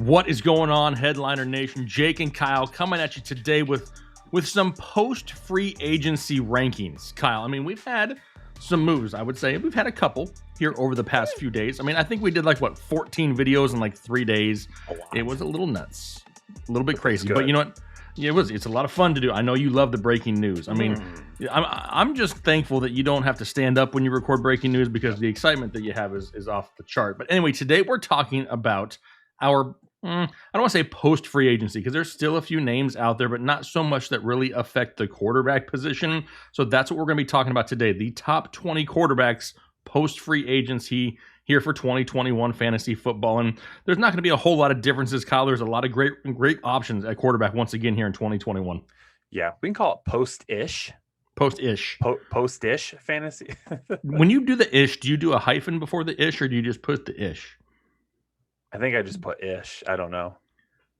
What is going on, Headliner Nation? Jake and Kyle coming at you today with some post-free agency rankings. Kyle, I mean, we've had some moves, I would say. We've had a couple here over the past few days. I mean, I think we did 14 videos in 3 days. It was a little nuts, a little bit crazy, but you know what? Yeah, it's a lot of fun to do. I know you love the breaking news. I mean, I'm just thankful that you don't have to stand up when you record breaking news because the excitement that you have is off the chart. But anyway, today we're talking about our, I don't want to say post-free agency because there's still a few names out there, but not so much that really affect the quarterback position. So that's what we're going to be talking about today. The top 20 quarterbacks post-free agency here for 2021 fantasy football. And there's not going to be a whole lot of differences, Kyle. There's a lot of great options at quarterback once again here in 2021. Yeah, we can call it post-ish. Post-ish. Post-ish fantasy. When you do the ish, do you do a hyphen before the ish or do you just put the ish? I think I just put ish. I don't know.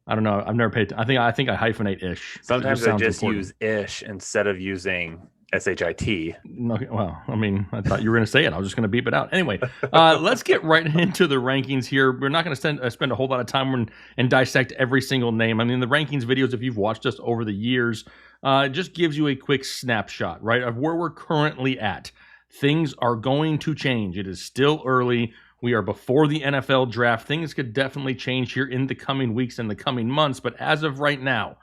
I've never paid. I think I hyphenate ish. Sometimes I just use ish instead of using SHIT. Okay, well, I mean, I thought you were going to say it. I was just going to beep it out. Anyway, let's get right into the rankings here. We're not going to spend a whole lot of time and dissect every single name. I mean, the rankings videos, if you've watched us over the years, it just gives you a quick snapshot, right, of where we're currently at. Things are going to change. It is still early. We are before the NFL draft. Things could definitely change here in the coming weeks and the coming months. But as of right now,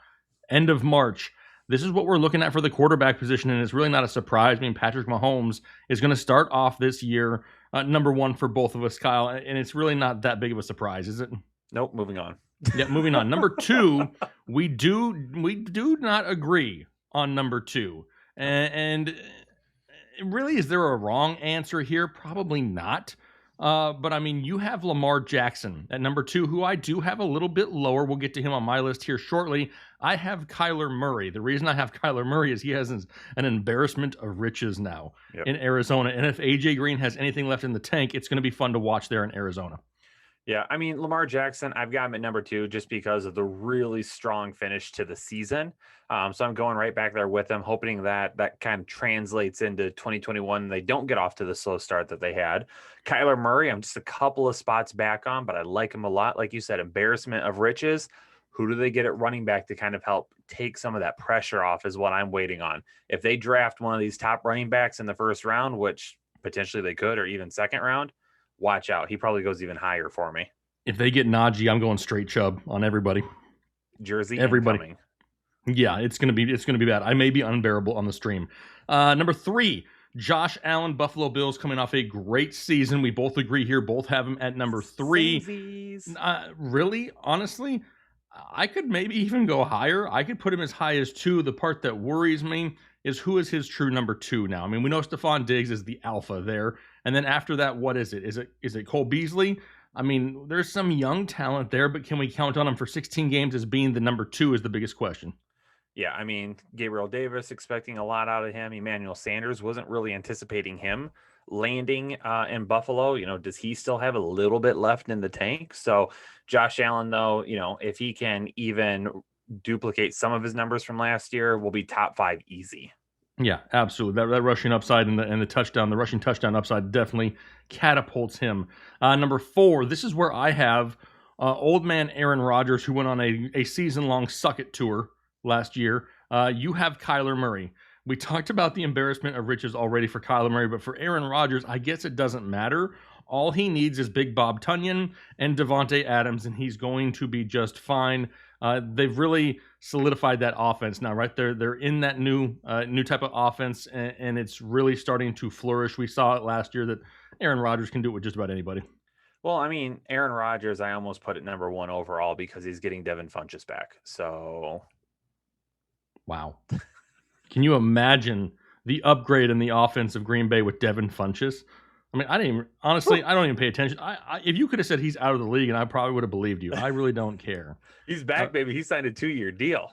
end of March, this is what we're looking at for the quarterback position, and it's really not a surprise. I mean, Patrick Mahomes is going to start off this year number one for both of us, Kyle, and it's really not that big of a surprise, is it? Nope, moving on. Yeah, moving on. Number two, we do not agree on number two. And really, is there a wrong answer here? Probably not. But I mean, you have Lamar Jackson at number two, who I do have a little bit lower. We'll get to him on my list here shortly. I have Kyler Murray. The reason I have Kyler Murray is he has an embarrassment of riches now in Arizona. And if AJ Green has anything left in the tank, it's going to be fun to watch there in Arizona. Yeah, I mean, Lamar Jackson, I've got him at number two just because of the really strong finish to the season. So I'm going right back there with him, hoping that kind of translates into 2021. They don't get off to the slow start that they had. Kyler Murray, I'm just a couple of spots back on, but I like him a lot. Like you said, embarrassment of riches. Who do they get at running back to kind of help take some of that pressure off is what I'm waiting on. If they draft one of these top running backs in the first round, which potentially they could, or even second round, watch out. He probably goes even higher for me. If they get Najee, I'm going straight Chubb on everybody. Jersey, everybody. Incoming. Yeah, it's gonna be bad. I may be unbearable on the stream. Number three, Josh Allen, Buffalo Bills, coming off a great season. We both agree here. Both have him at number three. Really, honestly, I could maybe even go higher. I could put him as high as two. The part that worries me is who is his true number two now. I mean, we know Stephon Diggs is the alpha there. And then after that, what is it? Is it Cole Beasley? I mean, there's some young talent there, but can we count on him for 16 games as being the number two is the biggest question. Yeah, I mean, Gabriel Davis expecting a lot out of him. Emmanuel Sanders wasn't really anticipating him landing in Buffalo. You know, does he still have a little bit left in the tank? So Josh Allen, though, you know, if he can even duplicate some of his numbers from last year, will be top five easy. Yeah, absolutely. That rushing upside and the touchdown, the rushing touchdown upside definitely catapults him. Number four, this is where I have old man Aaron Rodgers, who went on a season-long suck-it tour last year. You have Kyler Murray. We talked about the embarrassment of riches already for Kyler Murray, but for Aaron Rodgers, I guess it doesn't matter. All he needs is Big Bob Tunyon and Devontae Adams, and he's going to be just fine. They've really solidified that offense now, right? They're in that new type of offense, and it's really starting to flourish. We saw it last year that Aaron Rodgers can do it with just about anybody. Well, I mean, Aaron Rodgers, I almost put it number one overall because he's getting Devin Funchess back. So, wow. Can you imagine the upgrade in the offense of Green Bay with Devin Funchess? I mean, I don't even pay attention. If you could have said he's out of the league, and I probably would have believed you. I really don't care. He's back, baby. He signed a 2-year deal.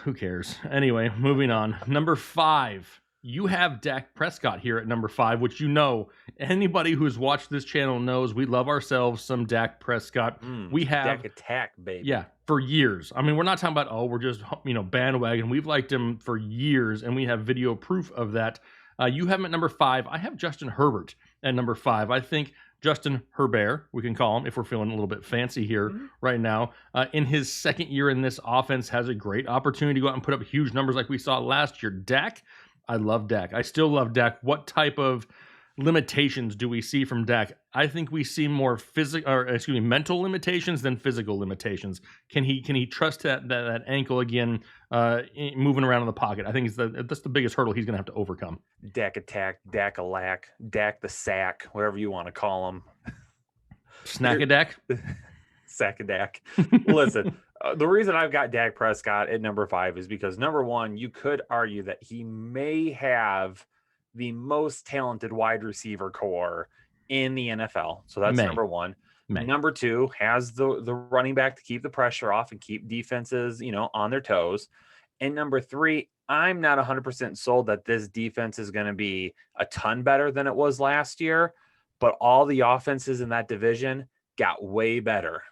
Who cares? Anyway, moving on. Number five, you have Dak Prescott here at number five, which you know, anybody who's watched this channel knows we love ourselves some Dak Prescott. We have Dak attack, baby. Yeah, for years. I mean, we're not talking about, we're just, bandwagon. We've liked him for years, and we have video proof of that. You have him at number five. I have Justin Herbert at number five. I think Justin Herbert, we can call him if we're feeling a little bit fancy here right now. In his second year in this offense, has a great opportunity to go out and put up huge numbers like we saw last year. Dak, I love Dak. I still love Dak. What type of limitations do we see from Dak? I think we see more mental limitations than physical limitations. Can he trust that ankle again, moving around in the pocket? I think that's the biggest hurdle he's going to have to overcome. Dak attack, Dak a lack, Dak the sack, whatever you want to call him. Snack a Dak? Sack a Dak. Listen, the reason I've got Dak Prescott at number 5 is because, number one, you could argue that he may have the most talented wide receiver core in the NFL. So that's number one. Number 2, has the running back to keep the pressure off and keep defenses, on their toes. And number 3, I'm not 100% sold that this defense is going to be a ton better than it was last year, but all the offenses in that division got way better.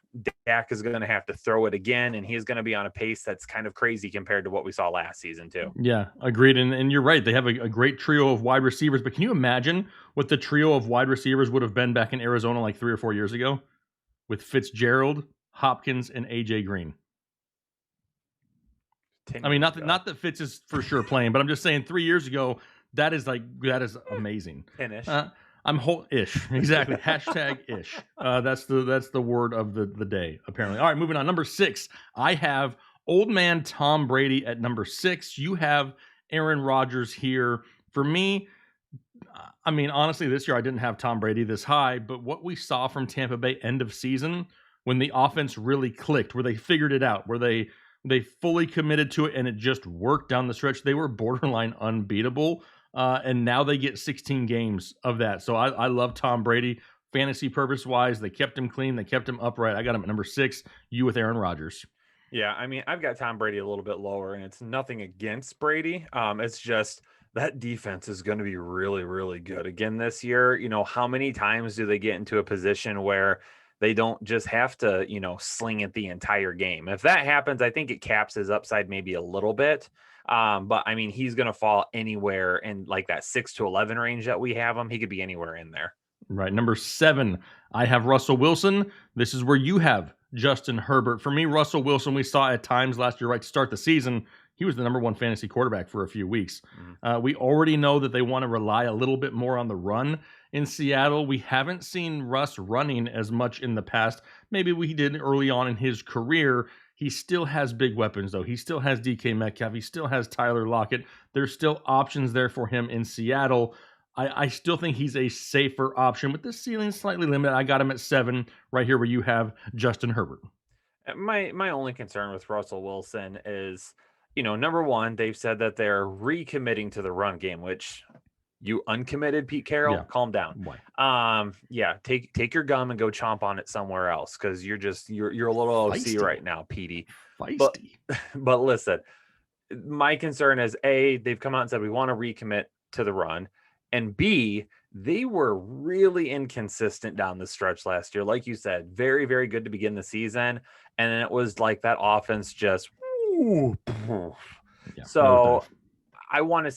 Dak is going to have to throw it again, and he's going to be on a pace that's kind of crazy compared to what we saw last season too. Yeah, agreed. And you're right. They have a great trio of wide receivers, but can you imagine what the trio of wide receivers would have been back in Arizona like 3 or 4 years ago with Fitzgerald, Hopkins, and AJ Green? I mean, not that Fitz is for sure playing, but I'm just saying 3 years ago, that is amazing. Finish. I'm ish. Exactly. Hashtag ish. That's the word of the day, apparently. All right, moving on. Number 6, I have old man Tom Brady at number 6. You have Aaron Rodgers here. For me, I mean, honestly, this year I didn't have Tom Brady this high, but what we saw from Tampa Bay end of season, when the offense really clicked, where they figured it out, where they fully committed to it and it just worked down the stretch, they were borderline unbeatable. And now they get 16 games of that. So I love Tom Brady. Fantasy purpose-wise, they kept him clean. They kept him upright. I got him at number 6. You with Aaron Rodgers. Yeah, I mean, I've got Tom Brady a little bit lower, and it's nothing against Brady. It's just that defense is going to be really, really good again this year. How many times do they get into a position where they don't just have to, sling it the entire game? If that happens, I think it caps his upside maybe a little bit. But I mean, he's going to fall anywhere in like that 6 to 11 range that we have him. He could be anywhere in there. Right. Number 7, I have Russell Wilson. This is where you have Justin Herbert. For me, Russell Wilson, we saw at times last year, right to start the season, he was the number 1 fantasy quarterback for a few weeks. We already know that they want to rely a little bit more on the run in Seattle. We haven't seen Russ running as much in the past. Maybe we did early on in his career. He still has big weapons, though. He still has DK Metcalf. He still has Tyler Lockett. There's still options there for him in Seattle. I still think he's a safer option, with the ceiling slightly limited. I got him at 7 right here where you have Justin Herbert. My only concern with Russell Wilson is, number 1, they've said that they're recommitting to the run game, which you uncommitted, Pete Carroll, calm down. Why? Take your gum and go chomp on it somewhere else, because you're a little Feisty. OC right now, Petey. Feisty. But listen, my concern is A, they've come out and said we want to recommit to the run, and B, they were really inconsistent down the stretch last year. Like you said, very, very good to begin the season, and then it was like that offense just. So I want to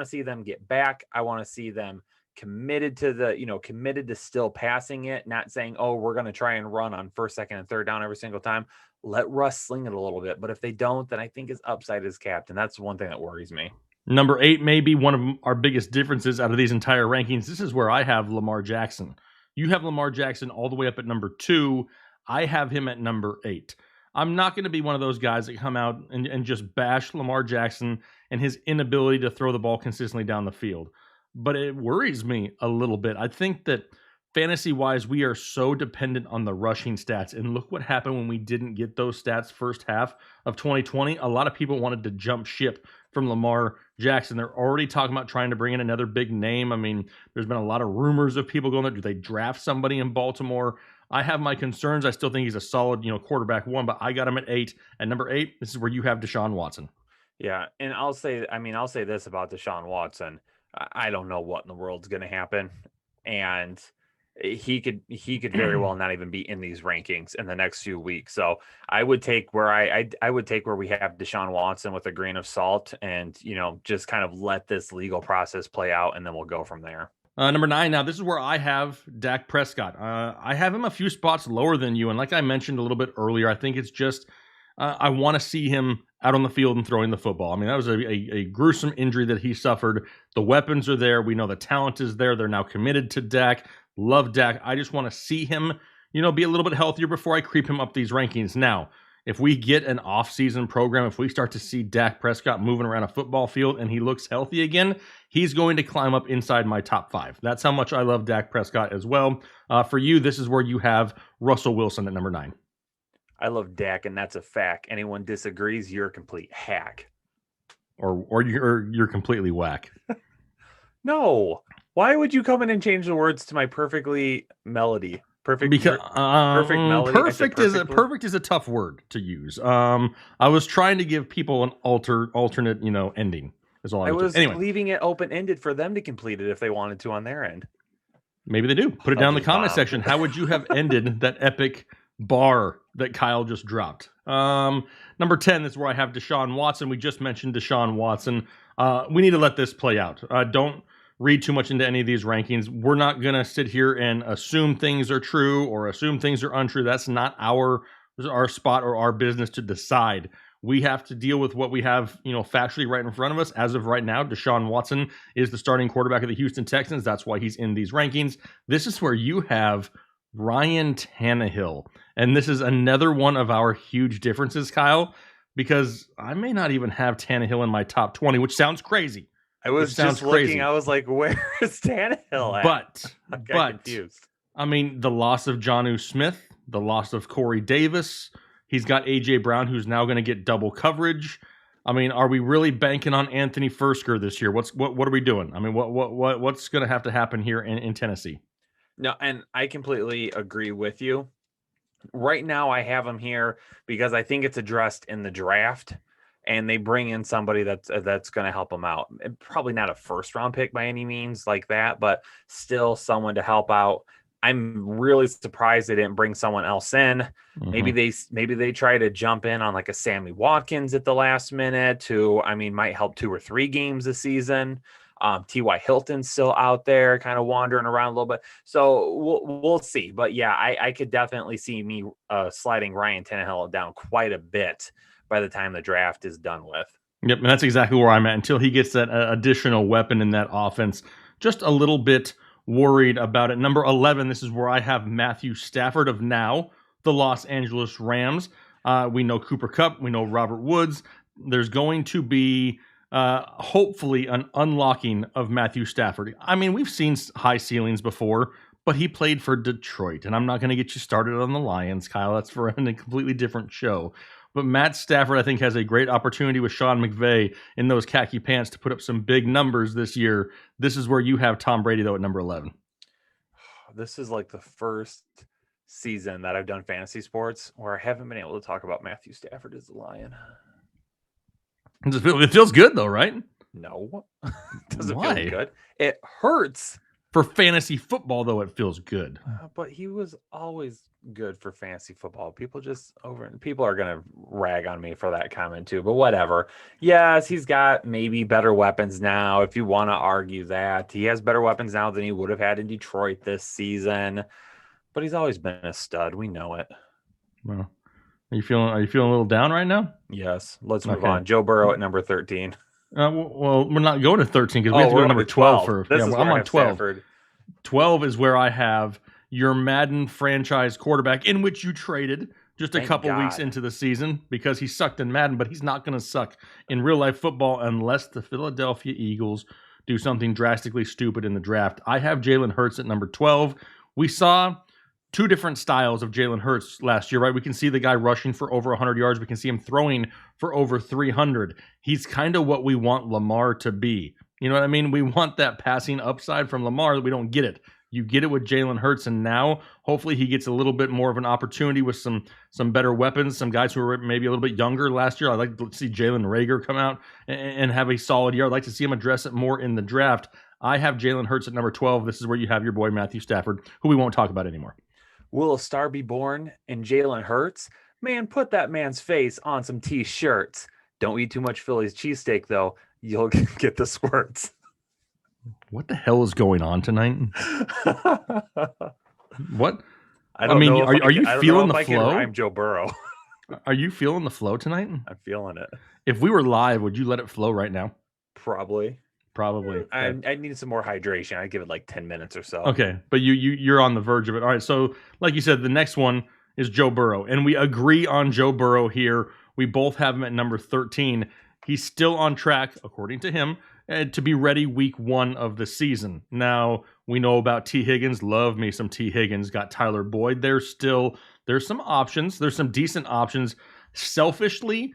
see them get back. I want to see them committed to still passing it, not saying, oh, we're going to try and run on 1st, 2nd, and 3rd down every single time. Let Russ sling it a little bit. But if they don't, then I think his upside is capped. And that's one thing that worries me. Number 8 may be one of our biggest differences out of these entire rankings. This is where I have Lamar Jackson. You have Lamar Jackson all the way up at number 2. I have him at number 8. I'm not going to be one of those guys that come out and just bash Lamar Jackson and his inability to throw the ball consistently down the field. But it worries me a little bit. I think that fantasy-wise, we are so dependent on the rushing stats. And look what happened when we didn't get those stats first half of 2020. A lot of people wanted to jump ship from Lamar Jackson. They're already talking about trying to bring in another big name. I mean, there's been a lot of rumors of people going there. Do they draft somebody in Baltimore? I have my concerns. I still think he's a solid, quarterback 1, but I got him at 8. At number 8, this is where you have Deshaun Watson. Yeah, and I'll say this about Deshaun Watson. I don't know what in the world's going to happen, and he could very well not even be in these rankings in the next few weeks. So I would take where I would take where we have Deshaun Watson with a grain of salt, and just kind of let this legal process play out, and then we'll go from there. Number 9. Now, this is where I have Dak Prescott. I have him a few spots lower than you. And like I mentioned a little bit earlier, I think it's just I want to see him out on the field and throwing the football. I mean, that was a gruesome injury that he suffered. The weapons are there. We know the talent is there. They're now committed to Dak. Love Dak. I just want to see him, be a little bit healthier before I creep him up these rankings. Now, if we get an off-season program, if we start to see Dak Prescott moving around a football field and he looks healthy again, he's going to climb up inside my top 5. That's how much I love Dak Prescott as well. For you, this is where you have Russell Wilson at number 9. I love Dak, and that's a fact. Anyone disagrees, you're a complete hack. Or you're completely whack. No. Why would you come in and change the words to my perfect melody? Perfect melody. Perfect is a tough word to use. I was trying to give people an alternate, ending. Is all I was doing. Anyway, leaving it open-ended for them to complete it if they wanted to on their end. Maybe they do. Put it down in the comment section. How would you have ended that epic bar that Kyle just dropped? Number 10 is where I have Deshaun Watson. We just mentioned Deshaun Watson. We need to let this play out. Don't read too much into any of these rankings. We're not going to sit here and assume things are true or assume things are untrue. That's not our spot or our business to decide. We have to deal with what we have, factually right in front of us. As of right now, Deshaun Watson is the starting quarterback of the Houston Texans. That's why he's in these rankings. This is where you have Ryan Tannehill. And this is another one of our huge differences, Kyle, because I may not even have Tannehill in my top 20, which sounds crazy. I was just looking. Crazy. I was like, "Where is Tannehill at?" But I got confused. I mean, the loss of Jonnu Smith, the loss of Corey Davis. He's got AJ Brown, who's now going to get double coverage. I mean, are we really banking on Anthony Fursker this year? What are we doing? I mean, what's going to have to happen here in Tennessee? No, and I completely agree with you. Right now, I have him here because I think it's addressed in the draft. And they bring in somebody that's going to help them out. Probably not a first-round pick by any means like that, but still someone to help out. I'm really surprised they didn't bring someone else in. Mm-hmm. Maybe they try to jump in on like a Sammy Watkins at the last minute who, might help 2 or 3 games this season. T.Y. Hilton's still out there kind of wandering around a little bit. So we'll see. But yeah, I could definitely see me sliding Ryan Tannehill down quite a bit by the time the draft is done with. Yep, and that's exactly where I'm at until he gets that additional weapon in that offense. Just a little bit worried about it. Number 11, this is where I have Matthew Stafford of now the Los Angeles Rams. We know Cooper Kupp. We know Robert Woods. There's going to be hopefully an unlocking of Matthew Stafford. I mean, we've seen high ceilings before, but he played for Detroit, and I'm not going to get you started on the Lions, Kyle. That's for a completely different show. But Matt Stafford, I think, has a great opportunity with Sean McVay in those khaki pants to put up some big numbers this year. This is where you have Tom Brady, though, at number 11. This is like the first season that I've done fantasy sports where I haven't been able to talk about Matthew Stafford as the Lion. It feels good, though, right? No. It doesn't feel good. It hurts. For fantasy football, though, it feels good. But he was always good for fantasy football. People are going to rag on me for that comment too, but whatever. Yes, he's got maybe better weapons now. If you want to argue that he has better weapons now than he would have had in Detroit this season, but he's always been a stud. We know it. Well, are you feeling a little down right now? Yes. Let's move on. Joe Burrow at number 13. Well, we're not going to 13 because we have to go to number 12 first. I'm on 12. Stafford. 12 is where I have your Madden franchise quarterback, in which you traded just a couple weeks into the season because he sucked in Madden, but he's not going to suck in real life football unless the Philadelphia Eagles do something drastically stupid in the draft. I have Jalen Hurts at number 12. We saw 2 different styles of Jalen Hurts last year, right? We can see the guy rushing for over 100 yards. We can see him throwing for over 300. He's kind of what we want Lamar to be. You know what I mean? We want that passing upside from Lamar. We don't get it. You get it with Jalen Hurts, and now hopefully he gets a little bit more of an opportunity with some better weapons, some guys who were maybe a little bit younger last year. I'd like to see Jalen Reagor come out and have a solid year. I'd like to see him address it more in the draft. I have Jalen Hurts at number 12. This is where you have your boy Matthew Stafford, who we won't talk about anymore. Will a star be born in Jalen Hurts? Man, put that man's face on some T-shirts. Don't eat too much Philly's cheesesteak, though. You'll get the squirts. What the hell is going on tonight? What? I don't know. Are you feeling the I can flow? rhyme Joe Burrow. Are you feeling the flow tonight? I'm feeling it. If we were live, would you let it flow right now? Probably. I need some more hydration. I'd give it like 10 minutes or so. Okay, but you're on the verge of it. All right, so like you said, the next one is Joe Burrow, and we agree on Joe Burrow here. We both have him at number 13. He's still on track, according to him, to be ready week 1 of the season. Now, we know about T. Higgins. Love me some T. Higgins. Got Tyler Boyd. There's some options. There's some decent options. Selfishly,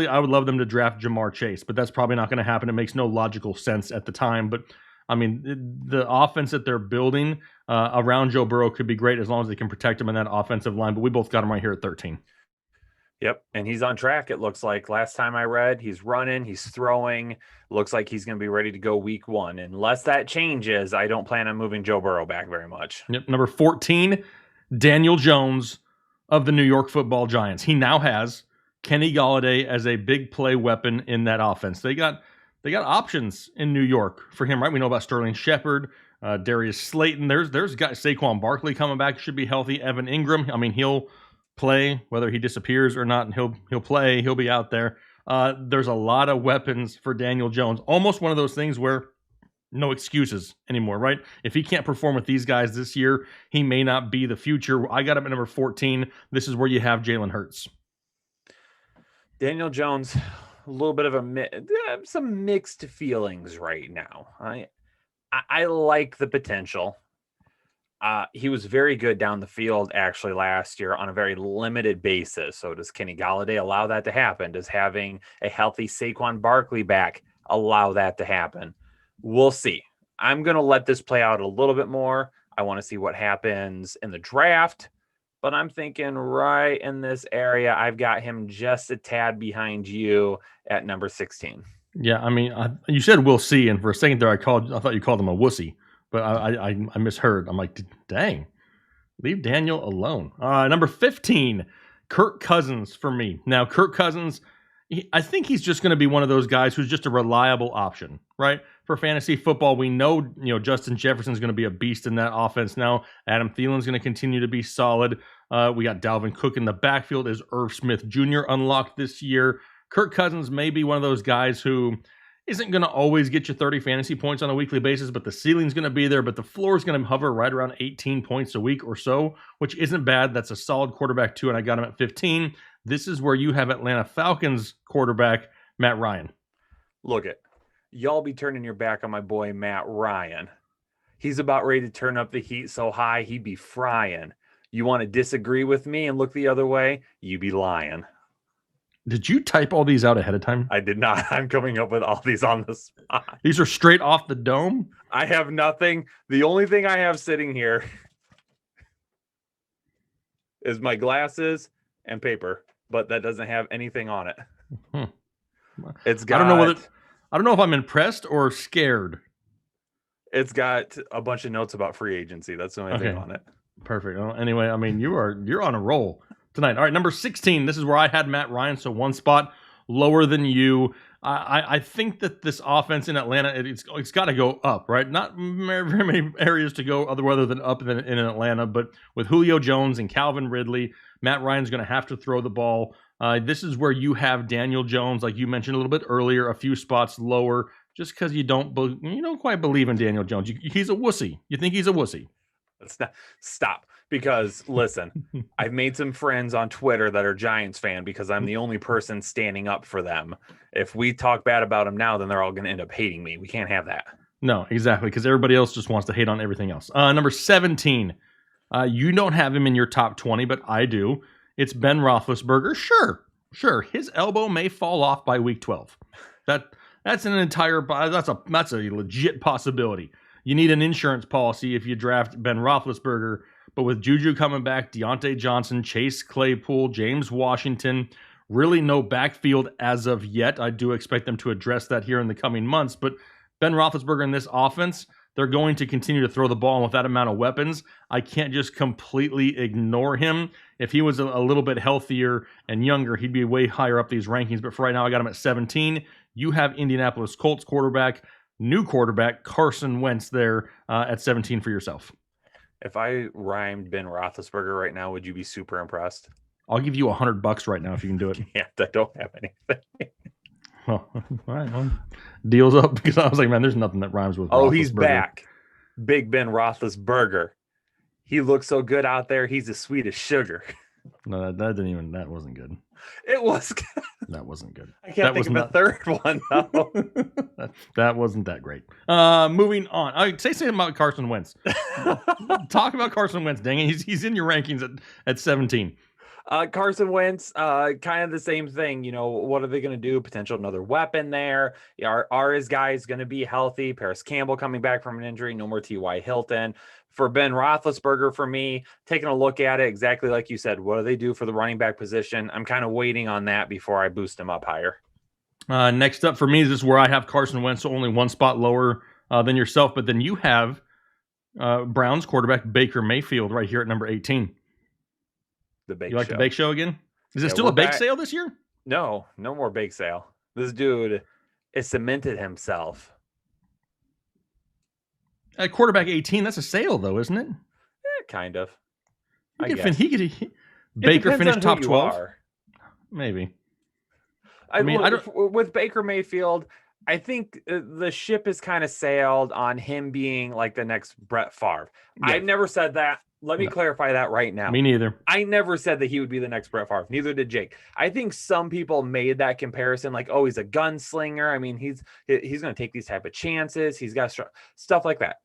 I would love them to draft Jamar Chase, but that's probably not going to happen. It makes no logical sense at the time. But, I mean, the offense that they're building around Joe Burrow could be great as long as they can protect him in that offensive line. But we both got him right here at 13. Yep, and he's on track, it looks like. Last time I read, he's running, he's throwing. Looks like he's going to be ready to go week 1. Unless that changes, I don't plan on moving Joe Burrow back very much. Yep, number 14, Daniel Jones of the New York Football Giants. He now has Kenny Golladay as a big play weapon in that offense. They got options in New York for him, right? We know about Sterling Shepard, Darius Slayton. There's guys, Saquon Barkley coming back, should be healthy. Evan Ingram, I mean, he'll play whether he disappears or not, and he'll play. He'll be out there. There's a lot of weapons for Daniel Jones. Almost one of those things where no excuses anymore, right? If he can't perform with these guys this year, he may not be the future. I got him at number 14. This is where you have Jalen Hurts. Daniel Jones, a little bit of some mixed feelings right now. I like the potential. He was very good down the field actually last year on a very limited basis. So does Kenny Golladay allow that to happen? Does having a healthy Saquon Barkley back allow that to happen? We'll see. I'm going to let this play out a little bit more. I want to see what happens in the draft, but I'm thinking right in this area, I've got him just a tad behind you at number 16. Yeah, I mean, you said we'll see, and for a second there, I thought you called him a wussy. But I misheard. I'm like, dang, leave Daniel alone. Number 15, Kirk Cousins for me. Now, Kirk Cousins, I think he's just going to be one of those guys who's just a reliable option, right? For fantasy football, we know, Justin Jefferson's going to be a beast in that offense now. Adam Thielen's going to continue to be solid. We got Dalvin Cook in the backfield. Is Irv Smith Jr. unlocked this year? Kirk Cousins may be one of those guys who isn't going to always get you 30 fantasy points on a weekly basis, but the ceiling's going to be there, but the floor is going to hover right around 18 points a week or so, which isn't bad. That's a solid quarterback too, and I got him at 15. This is where you have Atlanta Falcons quarterback Matt Ryan. Look it. Y'all be turning your back on my boy Matt Ryan. He's about ready to turn up the heat so high he'd be frying. You want to disagree with me and look the other way? You be lying. Did you type all these out ahead of time? I did not. I'm coming up with all these on the spot. These are straight off the dome? I have nothing. The only thing I have sitting here is my glasses and paper, but that doesn't have anything on it. It's got. I don't know if I'm impressed or scared. It's got a bunch of notes about free agency. That's the only thing on it. Perfect. Well, anyway, I mean, you're on a roll tonight. All right, number 16. This is where I had Matt Ryan, so one spot lower than you. I think that this offense in Atlanta, it's got to go up, right? Not very many areas to go other than up in Atlanta, but with Julio Jones and Calvin Ridley, Matt Ryan's going to have to throw the ball. This is where you have Daniel Jones, like you mentioned a little bit earlier, a few spots lower, just because you don't quite believe in Daniel Jones. He's a wussy. You think he's a wussy? Stop. Because listen, I've made some friends on Twitter that are Giants fan because I'm the only person standing up for them. If we talk bad about them now, then they're all going to end up hating me. We can't have that. No, exactly. Because everybody else just wants to hate on everything else. Number 17. You don't have him in your top 20, but I do. It's Ben Roethlisberger. Sure. His elbow may fall off by week 12. That's a legit possibility. You need an insurance policy if you draft Ben Roethlisberger. But with Juju coming back, Deontay Johnson, Chase Claypool, James Washington, really no backfield as of yet. I do expect them to address that here in the coming months. But Ben Roethlisberger in this offense, they're going to continue to throw the ball, and with that amount of weapons, I can't just completely ignore him. If he was a little bit healthier and younger, he'd be way higher up these rankings. But for right now, I got him at 17. You have Indianapolis Colts quarterback new quarterback, Carson Wentz, there at 17 for yourself. If I rhymed Ben Roethlisberger right now, would you be super impressed? I'll give you $100 right now if you can do it. Yeah, I don't have anything. Well, all right, well, deal's up, because I was like, man, there's nothing that rhymes with Oh, he's Roethlisberger. back. Big Ben Roethlisberger. He looks so good out there. He's as sweet as sugar. No, that wasn't good. It was good. That wasn't good. I can't think of a third one, though. That wasn't that great. Moving on. Say something about Carson Wentz. Talk about Carson Wentz, dang it. He's in your rankings at 17. Carson Wentz, kind of the same thing. You know, what are they going to do? Potential another weapon there. Are his guys going to be healthy? Paris Campbell coming back from an injury. No more T.Y. Hilton. For Ben Roethlisberger, for me, taking a look at it, exactly like you said, what do they do for the running back position? I'm kind of waiting on that before I boost him up higher. Next up for me, this is where I have Carson Wentz, so only one spot lower than yourself. But then you have Browns quarterback Baker Mayfield right here at number 18. The bake You like show. the bake show again? Is it still a bake sale this year? No more bake sale. This dude has cemented himself. At quarterback 18, that's a sale though, isn't it? Kind of. Baker finished top 12. Maybe. I mean, with Baker Mayfield, I think the ship is kind of sailed on him being like the next Brett Favre. Yeah. I've never said that. Let me clarify that right now. Me neither. I never said that he would be the next Brett Favre. Neither did Jake. I think some people made that comparison, like, oh, he's a gunslinger. I mean, he's going to take these type of chances. He's got stuff like that.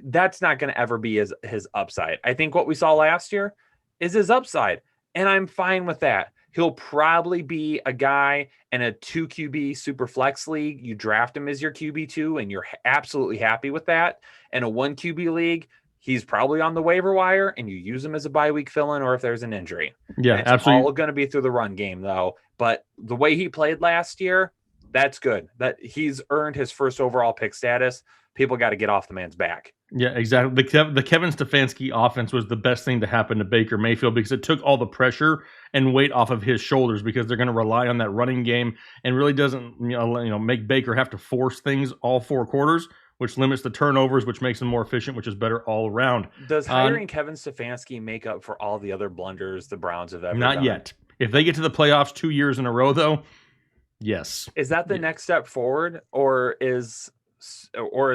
That's not going to ever be his upside. I think what we saw last year is his upside, and I'm fine with that. He'll probably be a guy in a 2 QB super flex league. You draft him as your QB2, and you're absolutely happy with that. In a 1 QB league, he's probably on the waiver wire, and you use him as a bye week fill-in or if there's an injury. Yeah, it's absolutely. all going to be through the run game, though. But the way he played last year, that's good. That he's earned his first overall pick status. People got to get off the man's back. Yeah, exactly. The Kevin Stefanski offense was the best thing to happen to Baker Mayfield because it took all the pressure and weight off of his shoulders because they're going to rely on that running game and really doesn't make Baker have to force things all 4 quarters, which limits the turnovers, which makes him more efficient, which is better all around. Does hiring Kevin Stefanski make up for all the other blunders the Browns have ever done? Not yet. If they get to the playoffs 2 years in a row, though, yes. Is that the next step forward, or is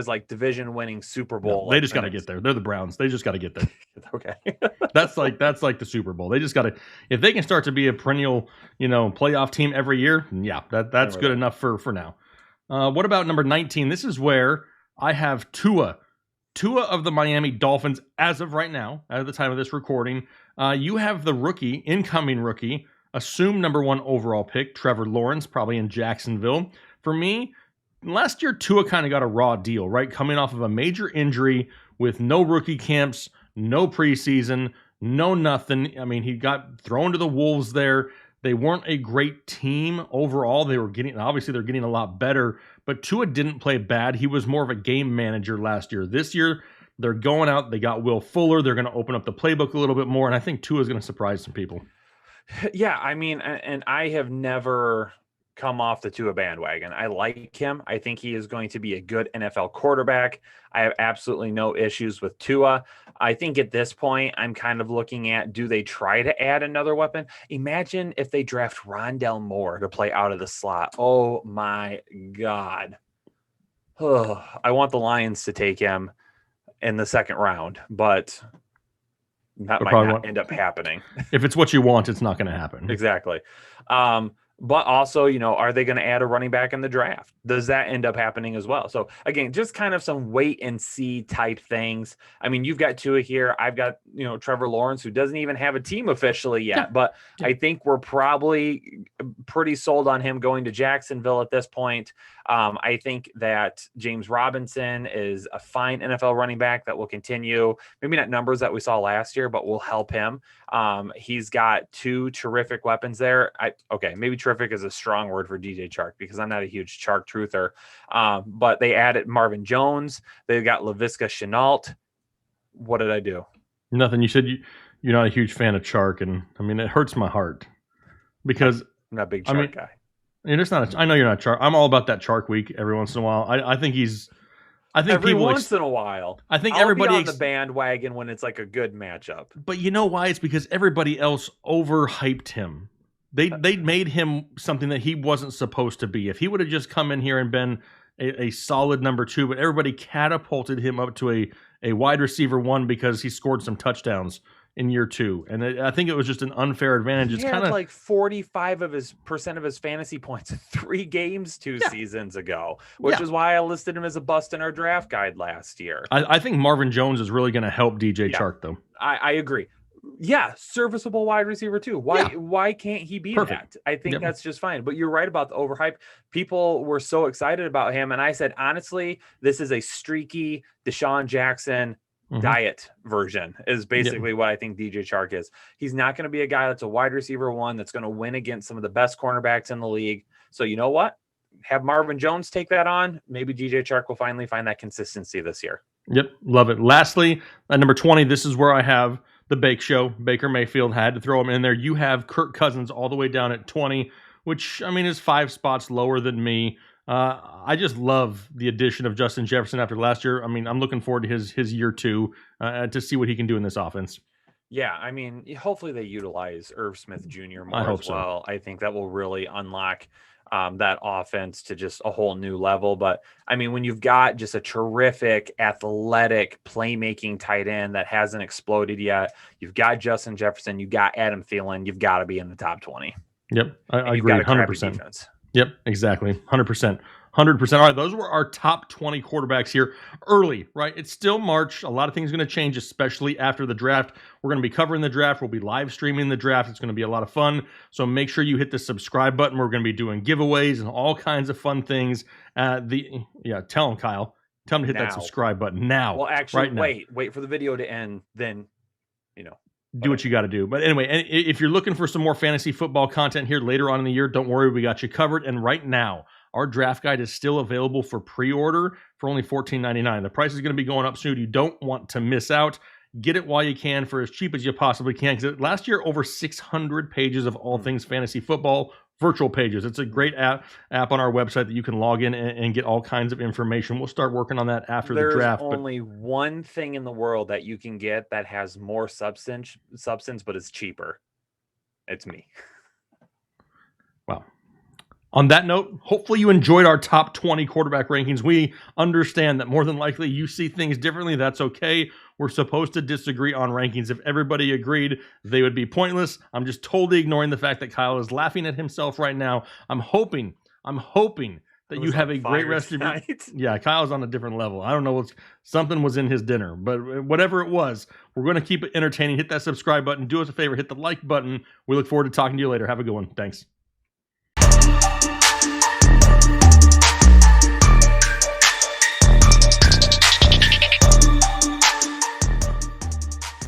like division winning Super Bowl? No, they just got to get there. They're the Browns. They just got to get there. Okay. That's like the Super Bowl. They just got to, if they can start to be a perennial, playoff team every year, yeah, that's good enough for now. What about number 19? This is where I have Tua of the Miami Dolphins as of right now, at the time of this recording. You have the incoming rookie, assumed number 1 overall pick, Trevor Lawrence, probably in Jacksonville. For me, last year, Tua kind of got a raw deal, right? Coming off of a major injury with no rookie camps, no preseason, no nothing. I mean, he got thrown to the wolves there. They weren't a great team overall. They're getting a lot better, but Tua didn't play bad. He was more of a game manager last year. This year, they're going out. They got Will Fuller. They're going to open up the playbook a little bit more, and I think Tua is going to surprise some people. Yeah, I mean, and I have never come off the Tua bandwagon. I like him. I think he is going to be a good NFL quarterback. I have absolutely no issues with Tua. I think at this point, I'm kind of looking at, do they try to add another weapon? Imagine if they draft Rondell Moore to play out of the slot. Oh my God. I want the Lions to take him in the second round, but that might not end up happening. If it's what you want, it's not going to happen. Exactly. But also, are they going to add a running back in the draft? Does that end up happening as well? So again, just kind of some wait and see type things. I mean, you've got Tua here. I've got, Trevor Lawrence, who doesn't even have a team officially yet, but I think we're probably pretty sold on him going to Jacksonville at this point. I think that James Robinson is a fine NFL running back that will continue, maybe not numbers that we saw last year, but will help him. He's got 2 terrific weapons there. Maybe terrific is a strong word for DJ Chark because I'm not a huge Chark truther. But they added Marvin Jones. They've got Laviska Shenault. What did I do? Nothing. You said you're not a huge fan of Chark, and I mean, it hurts my heart because I'm not a big Chark guy. And it's not. I know you're not Chark. I'm all about that Chark week every once in a while. I think he's. I think every people once in a while. I think I'll everybody be on the bandwagon when it's like a good matchup. But you know why? It's because everybody else overhyped him. They made him something that he wasn't supposed to be. If he would have just come in here and been a solid number 2, but everybody catapulted him up to a wide receiver 1 because he scored some touchdowns in year 2, and I think it was just an unfair advantage. It's kind of like 45% of his fantasy points in 3 games 2 seasons ago, which is why I listed him as a bust in our draft guide last year. I think Marvin Jones is really going to help DJ Chark, though. I agree. Yeah, serviceable wide receiver too. Why can't he be that? I think that's just fine. But you're right about the overhype. People were so excited about him, and I said honestly, this is a streaky Deshawn Jackson diet version is basically what I think DJ Chark is. He's not going to be a guy that's a wide receiver 1 that's going to win against some of the best cornerbacks in the league. So you know what? Have Marvin Jones take that on. Maybe DJ Chark will finally find that consistency this year. Yep, love it. Lastly, at number 20, this is where I have the Bake Show. Baker Mayfield, had to throw him in there. You have Kirk Cousins all the way down at 20, which, I mean, is 5 spots lower than me. I just love the addition of Justin Jefferson after last year. I mean, I'm looking forward to his year 2 to see what he can do in this offense. Yeah, I mean, hopefully they utilize Irv Smith Jr. more as well. I think that will really unlock that offense to just a whole new level. But I mean, when you've got just a terrific, athletic, playmaking tight end that hasn't exploded yet, you've got Justin Jefferson, you've got Adam Thielen, you've got to be in the top 20. Yep, I agree, 100%. Yep, exactly, 100%. 100%. All right, those were our top 20 quarterbacks here early, right? It's still March. A lot of things are going to change, especially after the draft. We're going to be covering the draft. We'll be live streaming the draft. It's going to be a lot of fun. So make sure you hit the subscribe button. We're going to be doing giveaways and all kinds of fun things. Tell them, Kyle. Tell them to hit that subscribe button now. Well, actually, wait for the video to end. Then, do what you got to do. But anyway, and if you're looking for some more fantasy football content here later on in the year, don't worry, we got you covered. And right now, our draft guide is still available for pre-order for only $14.99. The price is going to be going up soon. You don't want to miss out. Get it while you can for as cheap as you possibly can. Because last year, over 600 pages of all things fantasy football, virtual pages. It's a great app on our website that you can log in and get all kinds of information. We'll start working on that after the draft. There's only one thing in the world that you can get that has more substance, but is cheaper. It's me. Wow. On that note, hopefully you enjoyed our top 20 quarterback rankings. We understand that more than likely you see things differently. That's okay. We're supposed to disagree on rankings. If everybody agreed, they would be pointless. I'm just totally ignoring the fact that Kyle is laughing at himself right now. I'm hoping that you have a great rest of your... Yeah, Kyle's on a different level. I don't know something was in his dinner, but whatever it was, we're going to keep it entertaining. Hit that subscribe button. Do us a favor, hit the like button. We look forward to talking to you later. Have a good one. Thanks.